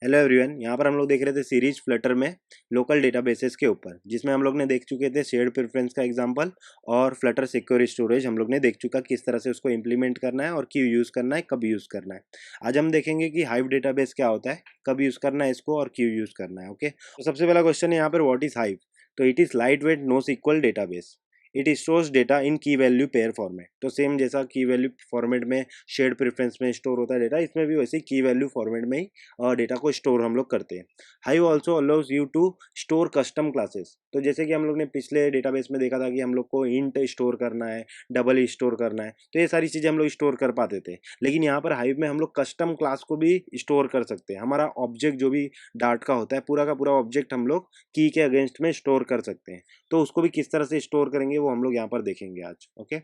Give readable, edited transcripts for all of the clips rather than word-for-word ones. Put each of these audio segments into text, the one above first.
Hello everyone, यहाँ पर हम लोग देख रहे थे सीरीज फ्लटर में लोकल डेटाबेसेस के ऊपर, जिसमें हम लोग ने देख चुके थे शेयर्ड प्रेफरेंस का एग्जांपल और फ्लटर सिक्योर स्टोरेज हम लोग ने देख चुका किस तरह से उसको इंप्लीमेंट करना है और क्यों यूज़ करना है, कब यूज़ करना है। आज हम देखेंगे कि हाइव डेटाबेस क्या होता है, कब यूज़ करना है इसको और क्यों यूज़ करना है। ओके, तो सबसे पहला क्वेश्चन है यहाँ पर व्हाट इज़ हाइव। तो it is lightweight NoSQL database. It stores data in key value pair format. तो सेम जैसा की वैल्यू फॉर्मेट में शेयर्ड प्रेफरेंस में स्टोर होता है डेटा, इसमें भी वैसे की वैल्यू फॉर्मेट में ही डेटा को स्टोर हम लोग करते हैं। Hive also allows you to store custom classes. तो जैसे कि हम लोग ने पिछले डेटाबेस में देखा था कि हम लोग को इंट स्टोर करना है, डबल स्टोर करना है, तो ये सारी चीज़ें हम लोग स्टोर कर पाते थे। लेकिन यहाँ पर हाइव में हम लोग कस्टम क्लास को भी स्टोर कर सकते हैं। हमारा ऑब्जेक्ट जो भी डार्ट का होता है, पूरा का पूरा ऑब्जेक्ट हम लोग की के अगेंस्ट में स्टोर कर सकते हैं। तो उसको भी किस तरह से स्टोर करेंगे वो हम लोग यहाँ पर देखेंगे आज। ओके,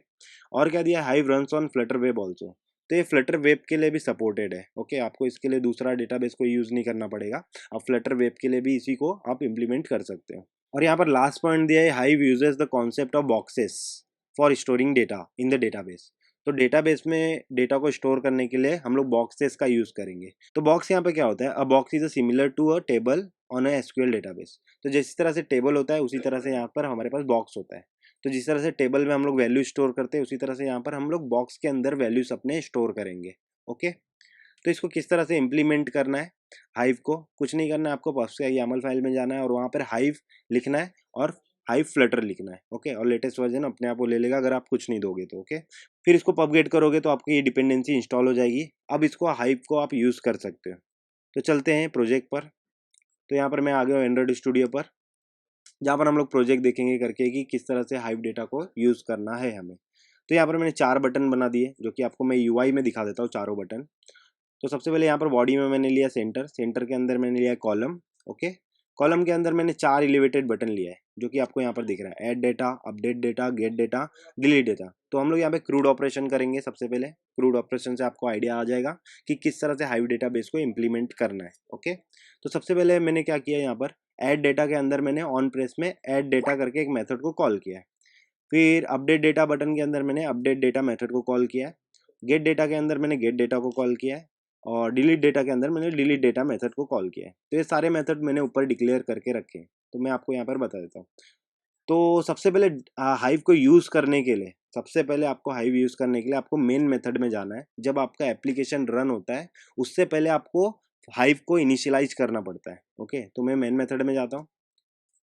और क्या दिया, hive runs on Flutter web also. तो ये फ्लटर वेब के लिए भी सपोर्टेड है। ओके, आपको इसके लिए दूसरा डेटाबेस को यूज़ नहीं करना पड़ेगा, आप फ्लटर वेब के लिए भी इसी को आप इम्प्लीमेंट कर सकते हो। और यहाँ पर लास्ट पॉइंट दिया है, hive uses the concept of boxes for storing data in the database. तो डेटाबेस में डेटा को स्टोर करने के लिए हम लोग बॉक्सेस का यूज़ करेंगे। तो बॉक्स यहाँ पे क्या होता है, a box is a similar to a table on a SQL database. तो जिस तरह से टेबल होता है उसी तरह से यहाँ पर हमारे पास बॉक्स होता है। तो जिस तरह से टेबल में हम लोग वैल्यू स्टोर करते हैं, उसी तरह से यहाँ पर हम लोग बॉक्स के अंदर वैल्यूज अपने स्टोर करेंगे। ओके, तो इसको किस तरह से इम्प्लीमेंट करना है, हाइव को कुछ नहीं करना है, आपको पफ्स या YAML फाइल में जाना है और वहाँ पर हाइव लिखना है और हाइव फ्लटर लिखना है। ओके, और लेटेस्ट वर्जन अपने आप वो ले लेगा अगर आप कुछ नहीं दोगे तो। ओके, फिर इसको पबगेट करोगे तो आपकी ये डिपेंडेंसी इंस्टॉल हो जाएगी। अब इसको हाइव को आप यूज़ कर सकते हो। तो चलते हैं प्रोजेक्ट पर। तो यहाँ पर मैं आ गया हूँ एंड्रॉइड स्टूडियो पर, जहाँ पर हम लोग प्रोजेक्ट देखेंगे करके कि किस तरह से हाइव डेटा को यूज़ करना है हमें। तो यहाँ पर मैंने 4 बटन बना दिए, जो कि आपको मैं UI में दिखा देता हूँ चारों बटन। तो सबसे पहले यहाँ पर बॉडी में मैंने लिया सेंटर, सेंटर के अंदर मैंने लिया कॉलम। ओके, कॉलम के अंदर मैंने 4 एलिवेटेड बटन लिया है, जो कि आपको यहाँ पर दिख रहा है, add data, update data, gate data, delete data. तो हम लोग यहाँ पे क्रूड ऑपरेशन करेंगे। सबसे पहले क्रूड ऑपरेशन से आपको आइडिया आ जाएगा कि किस तरह से हाइव डेटाबेस को इम्प्लीमेंट करना है। ओके, तो सबसे पहले मैंने क्या किया, यहाँ पर ऐड डेटा के अंदर मैंने ऑन प्रेस में ऐड डेटा करके एक मेथड को कॉल किया है। फिर अपडेट डेटा बटन के अंदर मैंने अपडेट डेटा मेथड को कॉल किया है। गेट डेटा के अंदर मैंने गेट डेटा को कॉल किया है और डिलीट डेटा के अंदर मैंने डिलीट डेटा मेथड को कॉल किया है। तो ये सारे मेथड मैंने ऊपर डिक्लेयर करके रखे हैं, तो मैं आपको यहाँ पर बता देता हूँ। तो सबसे पहले हाइव को यूज़ करने के लिए, सबसे पहले आपको हाइव यूज़ करने के लिए आपको मेन मेथड में जाना है। जब आपका एप्लीकेशन रन होता है उससे पहले आपको हाइव को इनिशियलाइज करना पड़ता है। ओके, तो मैं मेन मेथड में जाता हूँ।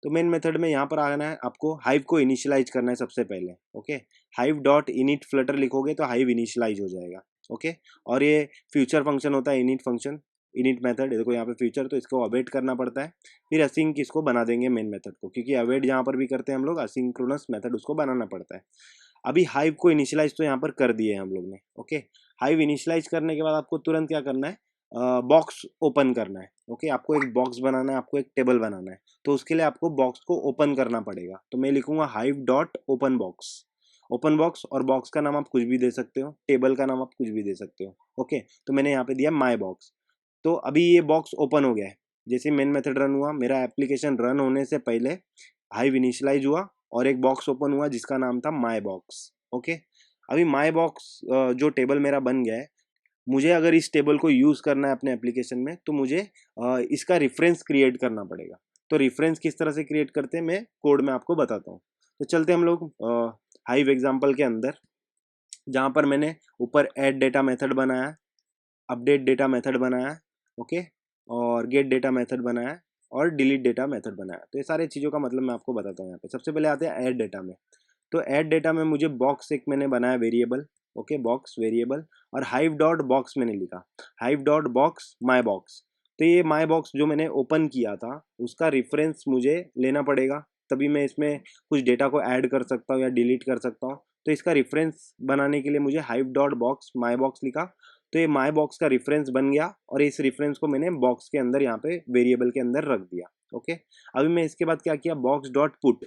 तो मेन मेथड में यहाँ पर आना है, आपको हाइव को इनिशियलाइज करना है सबसे पहले। Okay, hive dot init Flutter लिखोगे तो हाइव इनिशियलाइज हो जाएगा। ओके, और ये फ्यूचर फंक्शन होता है, इनिट फंक्शन, इनिट मेथड। देखो यहाँ पे फ्यूचर, तो इसको अवेट करना पड़ता है। फिर असिंक इसको बना देंगे मेन मेथड को, क्योंकि अवेट जहाँ पर भी करते हैं हम लोग, असिंक्रोनस मेथड उसको बनाना पड़ता है। अभी हाइव को इनिशियलाइज तो यहाँ पर कर दिए हम लोग ने। ओके, हाइव इनिशियलाइज करने के बाद आपको तुरंत क्या करना है, बॉक्स ओपन करना है। ओके, आपको एक बॉक्स बनाना है, आपको एक टेबल बनाना है। तो उसके लिए आपको बॉक्स को ओपन करना पड़ेगा। तो मैं लिखूंगा hive dot open box, open box, और बॉक्स का नाम आप कुछ भी दे सकते हो, टेबल का नाम आप कुछ भी दे सकते हो। ओके, तो मैंने यहाँ पे दिया माई बॉक्स। तो अभी ये बॉक्स ओपन हो गया है। जैसे मेन मेथड रन हुआ, मेरा एप्लीकेशन रन होने से पहले हाइव इनिशियलाइज हुआ और एक बॉक्स ओपन हुआ जिसका नाम था माई बॉक्स। ओके, अभी माई बॉक्स जो टेबल मेरा बन गया है, मुझे अगर इस टेबल को यूज़ करना है अपने एप्लीकेशन में, तो मुझे इसका रेफरेंस क्रिएट करना पड़ेगा। तो रेफरेंस किस तरह से क्रिएट करते हैं मैं कोड में आपको बताता हूँ। तो चलते हम लोग हाइव एग्जाम्पल के अंदर, जहाँ पर मैंने ऊपर ऐड डेटा मेथड बनाया, अपडेट डेटा मेथड बनाया, ओके, और गेट डेटा मेथड बनाया और डिलीट डेटा मेथड बनाया। तो ये सारी चीज़ों का मतलब मैं आपको बताता हूँ यहाँ पे। सबसे पहले आते हैं ऐड डेटा में। तो ऐड डेटा में मुझे बॉक्स एक मैंने बनाया वेरिएबल। ओके, बॉक्स वेरिएबल, और हाइव डॉट बॉक्स मैंने लिखा, हाइव डॉट बॉक्स माई बॉक्स। तो ये माई बॉक्स जो मैंने ओपन किया था उसका रेफरेंस मुझे लेना पड़ेगा, तभी मैं इसमें कुछ डेटा को ऐड कर सकता हूँ या डिलीट कर सकता हूँ। तो इसका रेफरेंस बनाने के लिए मुझे हाइव डॉट बॉक्स माई बॉक्स लिखा। तो ये माई बॉक्स का रेफरेंस बन गया और इस रेफरेंस को मैंने बॉक्स के अंदर यहाँ पे वेरिएबल के अंदर रख दिया। ओके, अभी मैं इसके बाद क्या किया, बॉक्स डॉट पुट।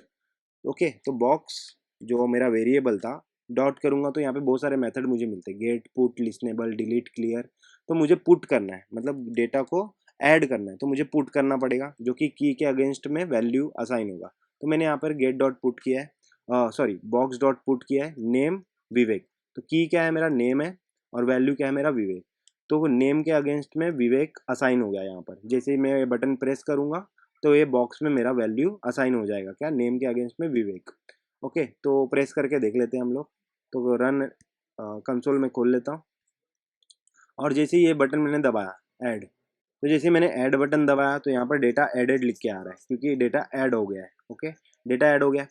ओके, तो बॉक्स जो मेरा वेरिएबल था, डॉट करूंगा तो यहाँ पे बहुत सारे मेथड मुझे मिलते हैं, गेट, पुट, लिस्नेबल, डिलीट, क्लियर। तो मुझे पुट करना है, मतलब डेटा को ऐड करना है, तो मुझे पुट करना पड़ेगा, जो कि की के अगेंस्ट में वैल्यू असाइन होगा। तो मैंने यहाँ पर गेट डॉट पुट किया है, सॉरी बॉक्स डॉट पुट किया है नेम विवेक। तो की क्या है, मेरा नेम है, और वैल्यू क्या है, मेरा विवेक। तो नेम के अगेंस्ट में विवेक असाइन हो गया यहाँ पर। जैसे ही मैं ये बटन प्रेस करूँगा तो ये बॉक्स में मेरा वैल्यू असाइन हो जाएगा, क्या, नेम के अगेंस्ट में विवेक। ओके, तो प्रेस करके देख लेते हैं हम लोग। तो रन कंसोल में खोल लेता हूँ, और जैसे ही ये बटन मैंने दबाया ऐड, तो जैसे मैंने ऐड बटन दबाया तो यहाँ पर डेटा एडेड लिख के आ रहा है, क्योंकि डेटा ऐड हो गया है। ओके, डेटा ऐड हो गया।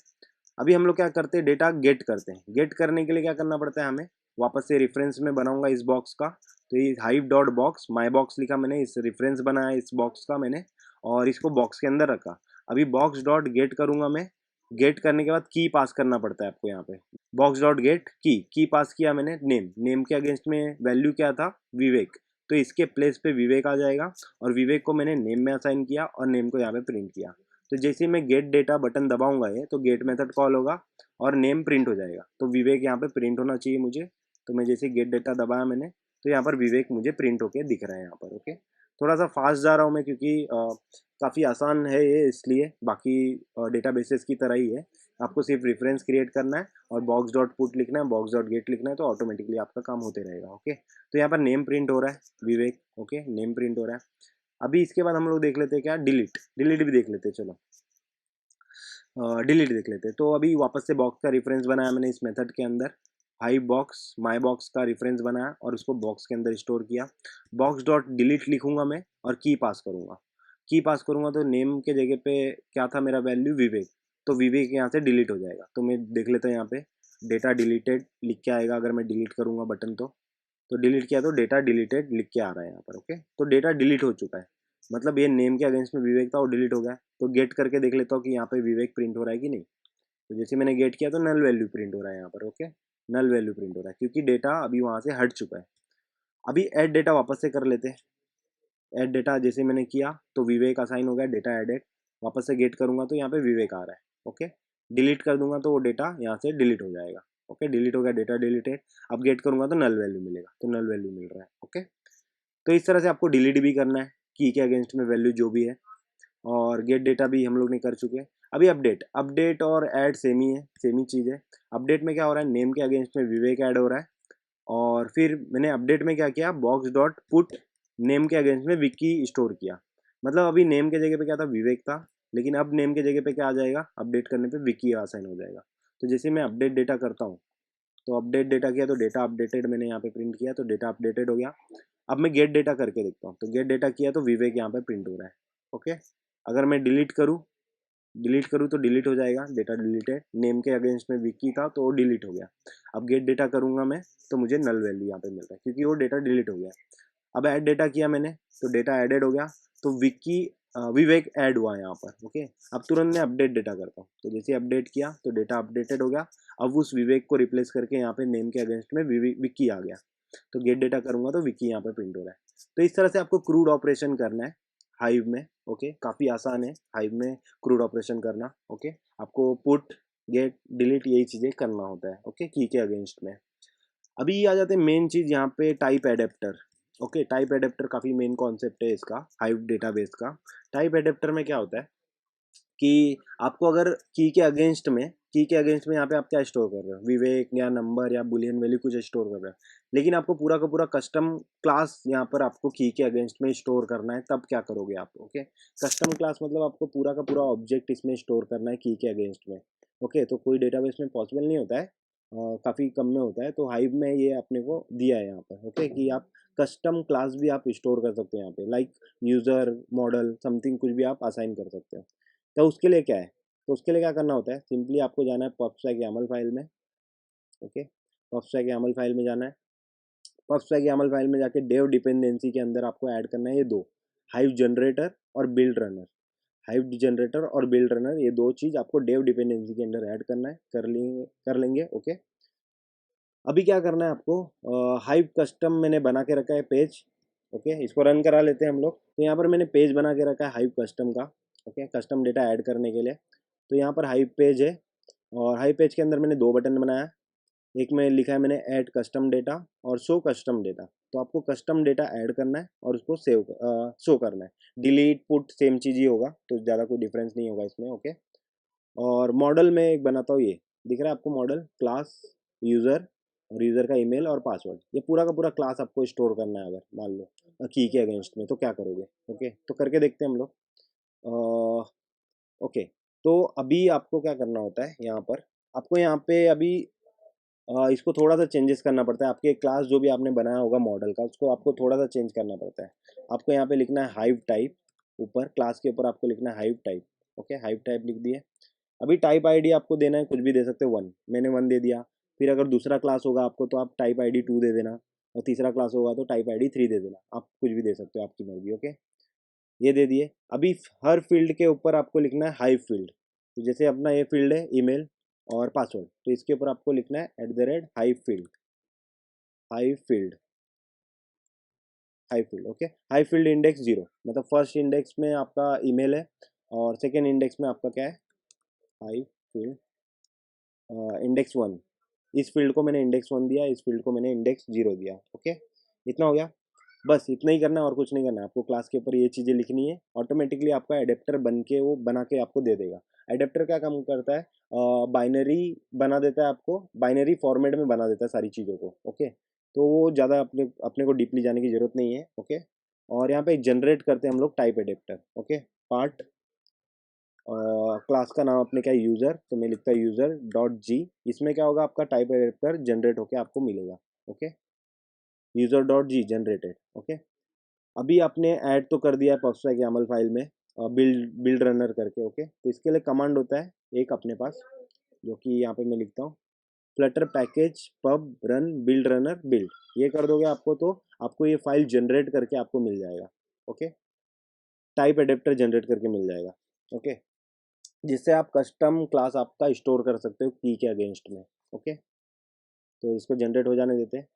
अभी हम लोग क्या करते हैं, डेटा गेट करते हैं। गेट करने के लिए क्या करना पड़ता है हमें, वापस से रेफरेंस में बनाऊंगा इस बॉक्स का। तो ये हाइव डॉट बॉक्स माई बॉक्स लिखा मैंने, इस रेफरेंस बनाया इस बॉक्स का मैंने, और इसको बॉक्स के अंदर रखा। अभी बॉक्स डॉट गेट करूंगा मैं। गेट करने के बाद की पास करना पड़ता है आपको यहाँ पे। बॉक्स डॉट गेट की पास किया मैंने, नेम के अगेंस्ट में वैल्यू क्या था, विवेक। तो इसके प्लेस पे विवेक आ जाएगा, और विवेक को मैंने नेम में असाइन किया और नेम को यहाँ पे प्रिंट किया। तो जैसे ही मैं गेट डेटा बटन दबाऊंगा ये, तो गेट मेथड कॉल होगा और नेम प्रिंट हो जाएगा। तो विवेक यहाँ पे प्रिंट होना चाहिए मुझे। तो मैं जैसे गेट डेटा दबाया मैंने, तो यहाँ पर विवेक मुझे प्रिंट होके दिख रहा है यहाँ पर। ओके, थोड़ा सा फास्ट जा रहा हूँ मैं, क्योंकि काफ़ी आसान है ये, इसलिए। बाकी डेटाबेसेस की तरह ही है, आपको सिर्फ रेफरेंस क्रिएट करना है और बॉक्स डॉट पुट लिखना है, बॉक्स डॉट गेट लिखना है, तो ऑटोमेटिकली आपका काम होते रहेगा। ओके, तो यहाँ पर नेम प्रिंट हो रहा है विवेक। ओके, नेम प्रिंट हो रहा है। अभी इसके बाद हम लोग देख लेते हैं क्या, डिलीट। डिलीट भी देख लेते हैं, चलो डिलीट देख लेते हैं। तो अभी वापस से बॉक्स का रेफरेंस बनाया मैंने इस मेथड के अंदर, हाई बॉक्स माई बॉक्स का रेफरेंस बनाया और उसको बॉक्स के अंदर स्टोर किया। बॉक्स डॉट डिलीट लिखूंगा मैं और की पास करूंगा। की पास करूंगा तो नेम के जगह पे क्या था मेरा वैल्यू, विवेक। तो विवेक यहाँ से डिलीट हो जाएगा। तो मैं देख लेता हूँ यहाँ पे डेटा डिलीटेड लिख के आएगा, अगर मैं डिलीट करूंगा बटन तो डिलीट किया तो डेटा डिलीटेड लिख के आ रहा है यहाँ पर। ओके, तो डेटा डिलीट हो चुका है, मतलब ये नेम के अगेंस्ट में विवेक था वो डिलीट हो गया। तो गेट करके देख लेता हूँ कि यहाँ पे विवेक प्रिंट हो रहा है कि नहीं। तो जैसे मैंने गेट किया तो नल वैल्यू प्रिंट हो रहा है यहाँ पर। ओके, नल वैल्यू प्रिंट हो रहा है, क्योंकि डेटा अभी वहाँ से हट चुका है। अभी ऐड डेटा वापस से कर लेते हैं। ऐड डेटा जैसे मैंने किया तो विवेक असाइन हो गया, डेटा एडेड। वापस से गेट करूंगा तो यहाँ पे विवेक आ रहा है। ओके, डिलीट कर दूंगा तो वो डेटा यहाँ से डिलीट हो जाएगा। ओके, डिलीट हो गया, डेटा डिलीटेड। अब गेट करूंगा तो नल वैल्यू मिलेगा, तो नल वैल्यू मिल रहा है। ओके, तो इस तरह से आपको डिलीट भी करना है, की के अगेंस्ट में वैल्यू जो भी है। और गेट डेटा भी हम लोग ने कर चुके हैं। अभी अपडेट, अपडेट और ऐड सेम ही है, सेम ही चीज़ है। अपडेट में क्या हो रहा है, नेम के अगेंस्ट में विवेक ऐड हो रहा है, और फिर मैंने अपडेट में क्या किया, बॉक्स डॉट पुट नेम के अगेंस्ट में विक्की स्टोर किया। मतलब अभी नेम के जगह पे क्या था, विवेक था, लेकिन अब नेम के जगह पे क्या आ जाएगा, अपडेट करने पे विक्की असाइन हो जाएगा। तो जैसे मैं अपडेट डेटा करता हूँ, तो अपडेट डेटा किया तो डेटा अपडेटेड मैंने यहाँ पे प्रिंट किया, तो डेटा अपडेटेड हो गया। अब मैं गेट डेटा करके देखता हूँ, तो गेट डेटा किया तो विवेक यहाँ पे प्रिंट हो रहा है। ओके, अगर मैं डिलीट करूँ तो डिलीट हो जाएगा, डेटा डिलीटेड। नेम के अगेंस्ट में विक्की था तो वो डिलीट हो गया। अब गेट डेटा करूँगा मैं तो मुझे नल वैल्यू यहाँ पे मिल रहा है, क्योंकि वो डेटा डिलीट हो गया। अब ऐड डेटा किया मैंने तो डेटा एडेड हो गया, तो विवेक ऐड हुआ यहाँ पर। ओके, अब तुरंत मैं अपडेट डेटा करता हूँ, तो जैसे अपडेट किया तो डेटा अपडेटेड हो गया। अब उस विवेक को रिप्लेस करके यहाँ पे नेम के अगेंस्ट में विक्की आ गया। तो गेट डेटा करूँगा तो विक्की यहाँ पे प्रिंट हो रहा है। तो इस तरह से आपको क्रूड ऑपरेशन करना है हाइव में। ओके, काफ़ी आसान है हाइव में क्रूड ऑपरेशन करना। ओके, आपको पुट गेट डिलीट यही चीज़ें करना होता है। ओके, की के अगेंस्ट में। अभी आ जाते हैं मेन चीज़ यहाँ पे, type adapter. Okay, type adapter काफ़ी मेन कॉन्सेप्ट है इसका, हाइव डेटाबेस का। टाइप एडेप्टर में क्या होता है कि आपको अगर की के अगेंस्ट में यहाँ पे आप क्या स्टोर कर रहे हो, विवेक या नंबर या बुलियन वैल्यू कुछ स्टोर कर रहे हो, लेकिन आपको पूरा का पूरा कस्टम क्लास यहाँ पर आपको की के अगेंस्ट में स्टोर करना है, तब क्या करोगे आप। ओके, कस्टम क्लास मतलब आपको पूरा का पूरा ऑब्जेक्ट इसमें स्टोर करना है की के अगेंस्ट में। ओके, तो कोई डेटाबेस में पॉसिबल नहीं होता है, काफ़ी कम में होता है, तो हाइव में ये अपने को दिया है यहाँ पर। ओके, कि आप कस्टम क्लास भी आप स्टोर कर सकते हो यहाँ पे, लाइक यूज़र मॉडल समथिंग कुछ भी आप असाइन कर सकते हो। तो उसके लिए क्या है, तो उसके लिए क्या करना होता है, सिंपली आपको जाना है पबस्टैक यामल फाइल में। ओके, पबस्टैक यामल फाइल में जाना है। पबस्टैक यामल फाइल में जाके डेव डिपेंडेंसी के अंदर आपको ऐड करना है ये दो, हाइव जनरेटर और बिल्ड रनर। हाइव जनरेटर और बिल्ड रनर, ये दो चीज़ आपको डेव डिपेंडेंसी के अंदर ऐड करना है, कर लेंगे। ओके, अभी क्या करना है आपको, हाइव कस्टम मैंने बना के रखा है पेज। ओके, इसको रन करा लेते हैं हम लोग। तो यहाँ पर मैंने पेज बना के रखा है हाइव कस्टम का। ओके, कस्टम डेटा ऐड करने के लिए। तो यहाँ पर हाइव पेज है, और हाइव पेज के अंदर मैंने दो बटन बनाया। एक में लिखा है मैंने ऐड कस्टम डेटा और शो कस्टम डेटा। तो आपको कस्टम डेटा ऐड करना है और उसको शो करना है। डिलीट पुट सेम चीज़ ही होगा, तो ज़्यादा कोई डिफरेंस नहीं होगा इसमें। ओके, और मॉडल में एक बनाता हूँ, ये दिख रहा है आपको मॉडल, क्लास यूज़र और यूज़र का ईमेल और पासवर्ड, ये पूरा का पूरा क्लास आपको स्टोर करना है। अगर मान लो की के अगेंस्ट में, तो क्या करोगे? ओके, तो करके देखते हैं हम लोग। ओके, तो अभी आपको क्या करना होता है यहाँ पर, आपको यहाँ पे अभी इसको थोड़ा सा चेंजेस करना पड़ता है। आपके क्लास जो भी आपने बनाया होगा मॉडल का, उसको आपको थोड़ा सा चेंज करना पड़ता है। आपको यहाँ पे लिखना है हाइव टाइप, ऊपर क्लास के ऊपर आपको लिखना है hive type. Okay, hive type लिख दिए। अभी टाइप आईडी आपको देना है, कुछ भी दे सकते हो, 1, मैंने 1 दे दिया। फिर अगर दूसरा क्लास होगा आपको, तो आप टाइप आईडी 2 दे देना, और तीसरा क्लास होगा तो टाइप आईडी 3 दे देना। आप कुछ भी दे सकते हो, आपकी मर्जी। ओके, ये दे दिए। अभी हर फील्ड के ऊपर आपको लिखना है हाइव फील्ड। तो जैसे अपना ये फील्ड है ईमेल और पासवर्ड, तो इसके ऊपर आपको लिखना है @hive field, hive field, hive field. Okay, hive field index 0, मतलब फर्स्ट इंडेक्स में आपका ईमेल है और सेकेंड इंडेक्स में आपका क्या है, हाइव फील्ड इंडेक्स 1। इस फील्ड को मैंने इंडेक्स 1 दिया, इस फील्ड को मैंने इंडेक्स 0 दिया। ओके, इतना हो गया। बस इतना ही करना है, और कुछ नहीं करना है आपको। क्लास के ऊपर ये चीज़ें लिखनी है, ऑटोमेटिकली आपका एडेप्टर बन के वो बना के आपको दे देगा। एडेप्टर क्या काम करता है, बाइनरी बना देता है आपको, बाइनरी फॉर्मेट में बना देता है सारी चीज़ों को। ओके, तो वो ज़्यादा अपने अपने को डीपली जाने की ज़रूरत नहीं है। ओके, और यहाँ पे जनरेट करते हैं हम लोग type adapter. Okay, part class का नाम अपने क्या है, यूज़र, तो मैं लिखता है यूज़र डॉट जी। इसमें क्या होगा, आपका टाइप एडेप्टर जनरेट होके आपको मिलेगा। Okay, user dot G generated. Okay, अभी आपने ऐड तो कर दिया है प्रोस्ट्रैक YAML फाइल में, बिल्ड बिल्ड रनर करके। ओके, तो इसके लिए कमांड होता है एक अपने पास, जो कि यहाँ पे मैं लिखता हूँ, Flutter package pub run build runner build. ये कर दोगे आपको, तो आपको ये फाइल जनरेट करके आपको मिल जाएगा। ओके, टाइप एडेप्टर जनरेट करके मिल जाएगा। ओके, जिससे आप कस्टम क्लास आपका स्टोर कर सकते हो की के अगेंस्ट में। ओके, तो इसको जनरेट हो जाने देते हैं।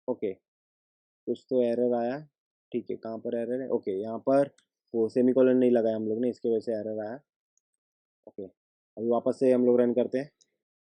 ओके, कुछ तो एरर आया। ठीक है, कहाँ पर एरर है? ओके, यहाँ पर वो सेमीकोलन नहीं लगाया हम लोग ने, इसके वजह से एरर आया। ओके, अभी वापस से हम लोग रन करते हैं।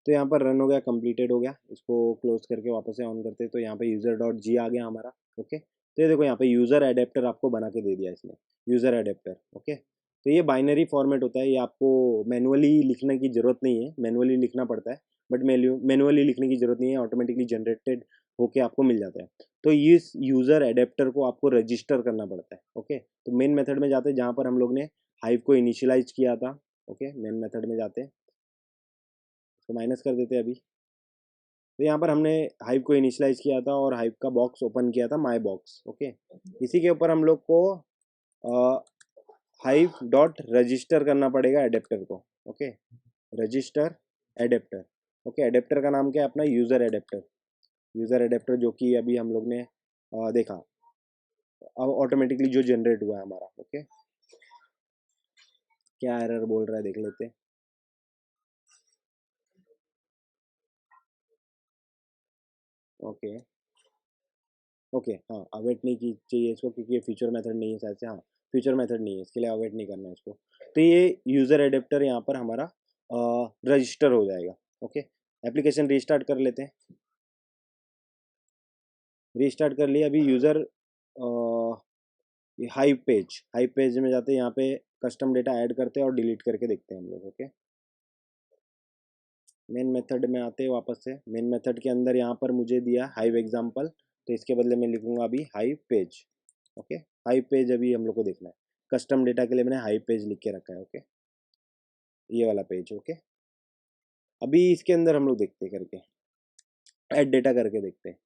तो यहाँ पर रन हो गया, कंप्लीटेड हो गया। इसको क्लोज करके वापस से ऑन करते हैं, तो यहाँ पे यूज़र डॉट जी आ गया हमारा। ओके, तो ये देखो यहाँ पे यूज़र एडेप्टर आपको बना के दे दिया इसने, यूज़र एडेप्टर। ओके, तो ये बाइनरी फॉर्मेट होता है, ये आपको मैनुअली लिखने की ज़रूरत नहीं है, मैनुअली लिखना पड़ता है, बट मैनुअली लिखने की ज़रूरत नहीं है, ऑटोमेटिकली जनरेटेड होके आपको मिल जाता है। तो इस यूज़र एडेप्टर को आपको रजिस्टर करना पड़ता है। ओके, तो मेन मेथड में जाते हैं, जहाँ पर हम लोग ने हाइव को इनिशियलाइज किया था। ओके, मेन मेथड में जाते हैं, तो माइनस कर देते हैं अभी। तो यहाँ पर हमने हाइव को इनिशियलाइज किया था और हाइव का बॉक्स ओपन किया था, माई बॉक्स। ओके, इसी के ऊपर हम लोग को हाइव डॉट रजिस्टर करना पड़ेगा एडेप्टर को। Okay, register adapter. Okay, adapter का नाम क्या है अपना, यूज़र एडेप्टर। यूज़र एडेप्टर, जो कि अभी हम लोग ने देखा, अब ऑटोमेटिकली जो जनरेट हुआ है हमारा। ओके, क्या एरर बोल रहा है देख लेते हैं। ओके, ओके, हाँ, अवेट नहीं की चाहिए इसको, क्योंकि ये फीचर मेथड नहीं है शायद से। हाँ, फीचर मेथड नहीं है, इसके लिए अवेट नहीं करना है इसको। तो ये यूज़र एडेप्टर यहाँ पर हमारा रजिस्टर हो जाएगा। ओके, एप्लीकेशन रीस्टार्ट कर लेते हैं। रीस्टार्ट कर लिया। अभी यूज़र हाइव पेज में जाते हैं, यहाँ पे कस्टम डेटा ऐड करते हैं और डिलीट करके देखते हैं हम लोग। ओके, मेन मेथड में आते हैं वापस से। मेन मेथड के अंदर यहाँ पर मुझे दिया हाइव एग्जाम्पल, तो इसके बदले मैं लिखूंगा अभी hive page. Okay, hive page अभी हम लोग को देखना है, कस्टम डेटा के लिए मैंने हाइव पेज लिख के रखा है। ओके, ये वाला पेज। ओके, अभी इसके अंदर हम लोग देखते हैं करके, ऐड डेटा करके देखते हैं।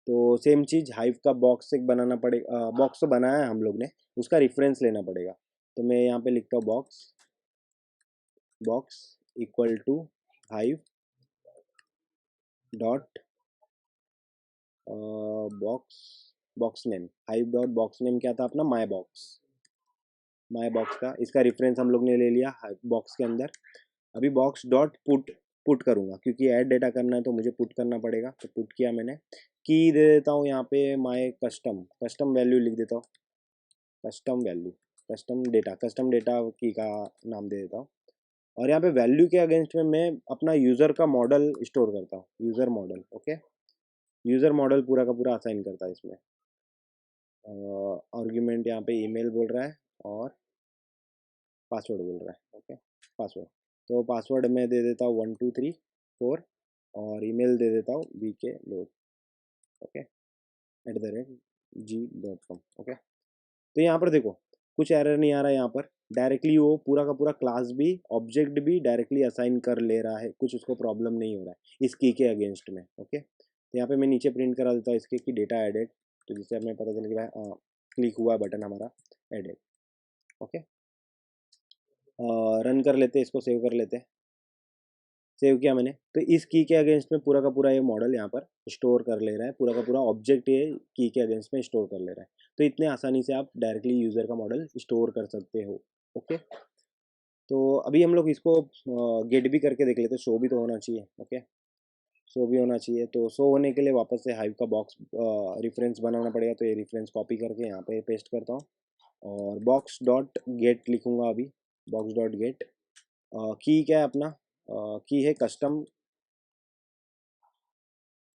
तो सेम चीज़, हाइव का बॉक्स एक बनाना पड़ेगा। बॉक्स तो बनाया है हम लोग ने, उसका रेफरेंस लेना पड़ेगा। तो मैं यहाँ पे लिखता हूँ box, box equal to Hive dot box, box name, Hive dot box name क्या था अपना, माई बॉक्स। माई बॉक्स का इसका रेफरेंस हम लोग ने ले लिया बॉक्स के अंदर। अभी बॉक्स डॉट पुट करूँगा, क्योंकि ऐड डेटा करना है तो मुझे पुट करना पड़ेगा। तो पुट किया मैंने, की दे देता हूँ यहाँ पे माई कस्टम, कस्टम वैल्यू लिख देता हूँ, कस्टम वैल्यू, कस्टम डेटा की का नाम दे देता हूँ। और यहाँ पे वैल्यू के अगेंस्ट में मैं अपना यूज़र का मॉडल स्टोर करता हूँ, user model. Okay, user model पूरा का पूरा असाइन करता है इसमें। आर्ग्यूमेंट यहाँ पे ईमेल बोल रहा है और पासवर्ड बोल रहा है। Okay, password. तो पासवर्ड मैं दे देता हूँ 1234 और ईमेल दे देता हूँ vk ओके @g.com ओके। तो यहाँ पर देखो कुछ एरर नहीं आ रहा है यहाँ पर, डायरेक्टली वो पूरा का पूरा क्लास भी ऑब्जेक्ट भी डायरेक्टली असाइन कर ले रहा है, कुछ उसको प्रॉब्लम नहीं हो रहा है इस की के अगेंस्ट में ओके। तो यहाँ पे मैं नीचे प्रिंट करा देता हूँ इसके कि डेटा एडेड, तो जिससे हमें पता चले कि भाई क्लिक हुआ बटन हमारा एडेड ओके। रन कर लेते हैं, इसको सेव कर लेते हैं। सेव किया मैंने, तो इस की के अगेंस्ट में पूरा का पूरा ये मॉडल यहाँ पर स्टोर कर ले रहा है, पूरा का पूरा ऑब्जेक्ट ये की के अगेंस्ट में स्टोर कर ले रहा है। तो इतने आसानी से आप डायरेक्टली यूज़र का मॉडल स्टोर कर सकते हो ओके। तो अभी हम लोग इसको गेट भी करके देख लेते हैं, शो भी तो होना चाहिए ओके। शो भी होना चाहिए, तो शो होने के लिए वापस से हाइव का बॉक्स रेफरेंस बनाना पड़ेगा। तो ये रेफरेंस कॉपी करके यहाँ पे पेस्ट करता हूँ और बॉक्स डॉट गेट लिखूँगा अभी, बॉक्स डॉट गेट। की क्या है अपना, की है custom,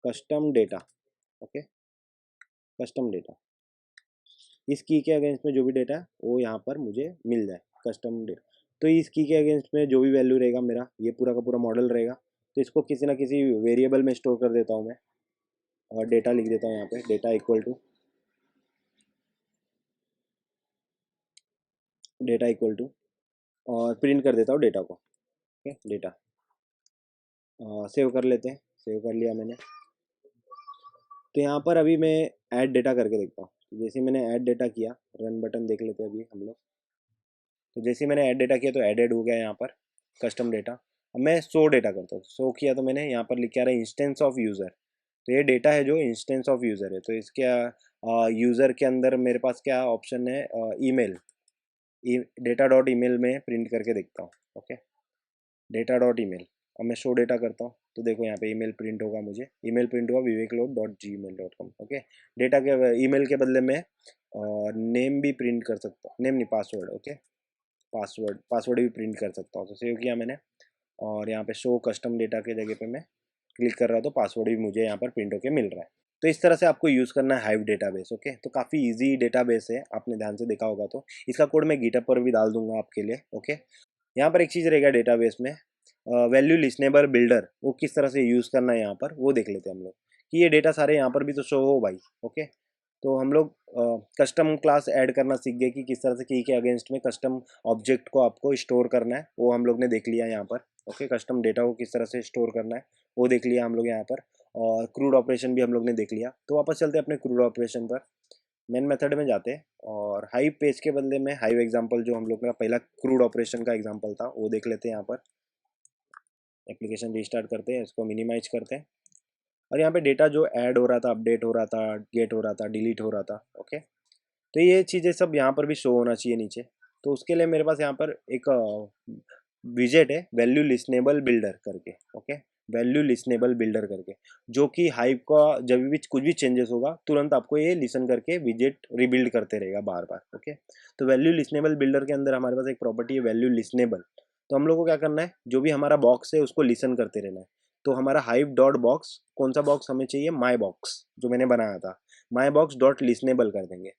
custom data okay, custom data. इस की के अगेंस्ट में जो भी डेटा है वो यहाँ पर मुझे मिल जाए, कस्टम डेटा। तो इस की के अगेंस्ट में जो भी वैल्यू रहेगा मेरा, ये पूरा का पूरा मॉडल रहेगा। तो इसको किसी ना किसी वेरिएबल में स्टोर कर देता हूँ मैं और डेटा लिख देता हूँ यहाँ पे, data equal to, data equal to, और प्रिंट कर देता हूँ डेटा को ओके। डेटा सेव कर लेते हैं, सेव कर लिया मैंने। तो यहाँ पर अभी मैं ऐड डेटा करके देखता हूँ। तो जैसे मैंने ऐड डेटा किया, रन बटन देख लेते हैं अभी हम लोग। तो जैसे मैंने ऐड डेटा किया तो एडेड हो गया यहाँ पर कस्टम डेटा। अब मैं शो डेटा करता हूँ, शो किया तो मैंने यहाँ पर लिख के आ रहा है इंस्टेंस ऑफ यूज़र। तो ये डेटा है जो इंस्टेंस ऑफ यूज़र है। तो इसके यूज़र के अंदर मेरे पास क्या ऑप्शन है, ईमेल, डेटा डॉट ईमेल में प्रिंट करके देखता हूँ ओके। डेटा डॉट ईमेल, अब मैं शो डेटा करता हूँ तो देखो यहाँ पे ईमेल प्रिंट होगा, मुझे ईमेल प्रिंट हुआ vivekloud.gmail.com ओके। डेटा के ईमेल के बदले में नेम भी प्रिंट कर सकता हूँ, नेम नहीं पासवर्ड ओके, पासवर्ड भी प्रिंट कर सकता हूँ। तो सेव किया मैंने और यहाँ पे शो कस्टम डेटा के जगह पे मैं क्लिक कर रहा हूँ तो पासवर्ड भी मुझे यहाँ पर प्रिंट होके मिल रहा है। तो इस तरह से आपको यूज़ करना है हाइव डेटाबेस ओके। तो काफ़ी इजी डेटाबेस है, आपने ध्यान से देखा होगा। तो इसका कोड मैं गिटहब पर भी डाल दूंगा आपके लिए ओके। यहाँ पर एक चीज़ रहेगा डेटाबेस में, वैल्यू लिस्नेबल बिल्डर, वो किस तरह से यूज़ करना है यहाँ पर वो देख लेते हैं हम लोग कि ये डेटा सारे यहाँ पर भी तो शो हो भाई ओके। तो हम लोग कस्टम क्लास ऐड करना सीख गए कि किस तरह से की के अगेंस्ट में कस्टम ऑब्जेक्ट को आपको स्टोर करना है, वो हम लोग ने देख लिया यहाँ पर ओके। कस्टम डेटा को किस तरह से स्टोर करना है वो देख लिया हम लोग यहाँ पर, और क्रूड ऑपरेशन भी हम लोग ने देख लिया। तो वापस चलते हैं अपने क्रूड ऑपरेशन पर, मेन मेथड में जाते हैं और हाइव पेज के बदले में हाइव एग्जांपल जो हम लोग का पहला क्रूड ऑपरेशन का एग्जांपल था वो देख लेते हैं। यहाँ पर एप्लीकेशन रिस्टार्ट करते हैं, इसको मिनिमाइज करते हैं और यहाँ पे डेटा जो ऐड हो रहा था, अपडेट हो रहा था, गेट हो रहा था, डिलीट हो रहा था ओके। तो ये चीज़ें सब यहाँ पर भी शो होना चाहिए नीचे। तो उसके लिए मेरे पास यहाँ पर एक विजेट है वैल्यू लिस्नेबल बिल्डर करके ओके, वैल्यू लिस्नेबल बिल्डर करके, जो कि हाइव का जब भी कुछ भी चेंजेस होगा तुरंत आपको ये लिसन करके विजेट रिबिल्ड करते रहेगा बार बार ओके। तो वैल्यू लिस्नेबल बिल्डर के अंदर हमारे पास एक प्रॉपर्टी है वैल्यू लिस्नेबल। तो हम लोग को क्या करना है, जो भी हमारा बॉक्स है उसको लिसन करते रहना है। तो हमारा हाइव डॉट बॉक्स, कौन सा बॉक्स हमें चाहिए, माई बॉक्स जो मैंने बनाया था, माई बॉक्स डॉट लिसनेबल कर देंगे।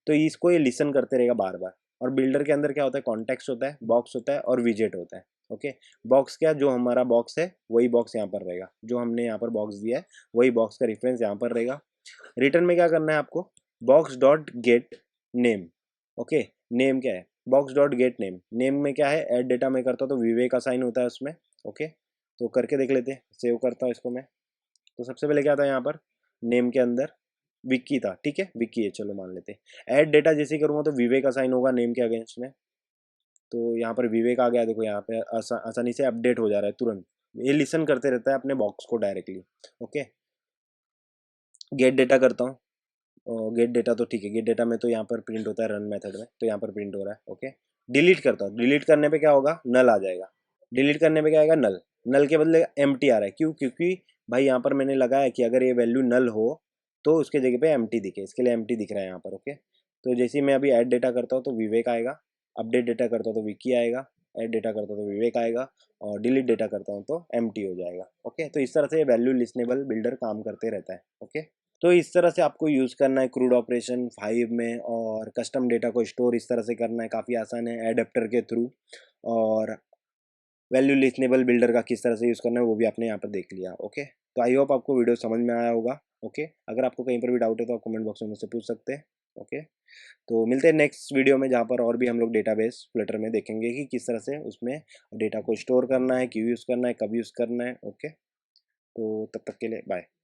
तो इसको ये लिसन करते रहेगा बार बार। और बिल्डर के अंदर क्या होता है, कॉन्टेक्स्ट होता है, बॉक्स होता है और विजेट होता है ओके। बॉक्स क्या, जो हमारा बॉक्स है वही बॉक्स यहाँ पर रहेगा, जो हमने यहाँ पर बॉक्स दिया है वही बॉक्स का रेफरेंस यहाँ पर रहेगा। रिटर्न में क्या करना है आपको, box dot gate name okay. Name क्या है, box dot gate name, name में क्या है, ऐड डेटा में करता हूँ तो विवेक का साइन होता है उसमें ओके। तो करके देख लेते हैं, सेव करता हूँ इसको मैं। तो सबसे पहले क्या था यहाँ पर, नेम के अंदर विक्की था, ठीक है विक्की है, चलो मान लेते हैं। ऐड डेटा जैसे ही करूँगा तो विवेक का साइन होगा नेम के अगेंस्ट में। तो यहाँ पर विवेक आ गया, देखो यहाँ पे आसानी से अपडेट हो जा रहा है तुरंत, ये लिसन करते रहता है अपने बॉक्स को डायरेक्टली ओके। गेट डेटा करता हूँ, गेट डेटा तो ठीक है, गेट डेटा में तो यहाँ पर प्रिंट होता है रन मेथड में, तो यहाँ पर प्रिंट हो रहा है ओके। डिलीट करता हूँ, डिलीट करने पे क्या होगा, नल आ जाएगा। डिलीट करने पे क्या आएगा, नल। नल के बदले एम्प्टी आ रहा है, क्यों, क्योंकि भाई यहाँ पर मैंने लगाया कि अगर ये वैल्यू नल हो तो उसके जगह पे एम्प्टी दिखे, इसके लिए एम्प्टी दिख रहा है यहाँ पर ओके। तो जैसे ही मैं अभी ऐड डेटा करता हूँ तो विवेक आएगा, अपडेट डेटा करता हूँ तो विक्की आएगा, ऐड डेटा करता हूँ तो विवेक आएगा, और डिलीट डेटा करता हूँ तो एम्प्टी हो जाएगा ओके। तो इस तरह से वैल्यू लिस्नेबल बिल्डर काम करते रहता है ओके। तो इस तरह से आपको यूज़ करना है क्रूड ऑपरेशन 5 में, और कस्टम डेटा को स्टोर इस तरह से करना है, काफ़ी आसान है एडेप्टर के थ्रू। और वैल्यू लिस्नेबल बिल्डर का किस तरह से यूज़ करना है वो भी आपने यहाँ पर देख लिया। ओके, तो आई होप आपको वीडियो समझ में आया होगा। ओके, अगर आपको कहीं पर भी डाउट है तो आप कमेंट बॉक्स में मुझसे पूछ सकते हैं। ओके, तो मिलते हैं नेक्स्ट वीडियो में, जहाँ पर और भी हम लोग डेटाबेस फ्लटर में देखेंगे कि किस तरह से उसमें डेटा को स्टोर करना है, क्यों यूज़ करना है, कब यूज़ करना है। ओके, तो तब तक के लिए बाय।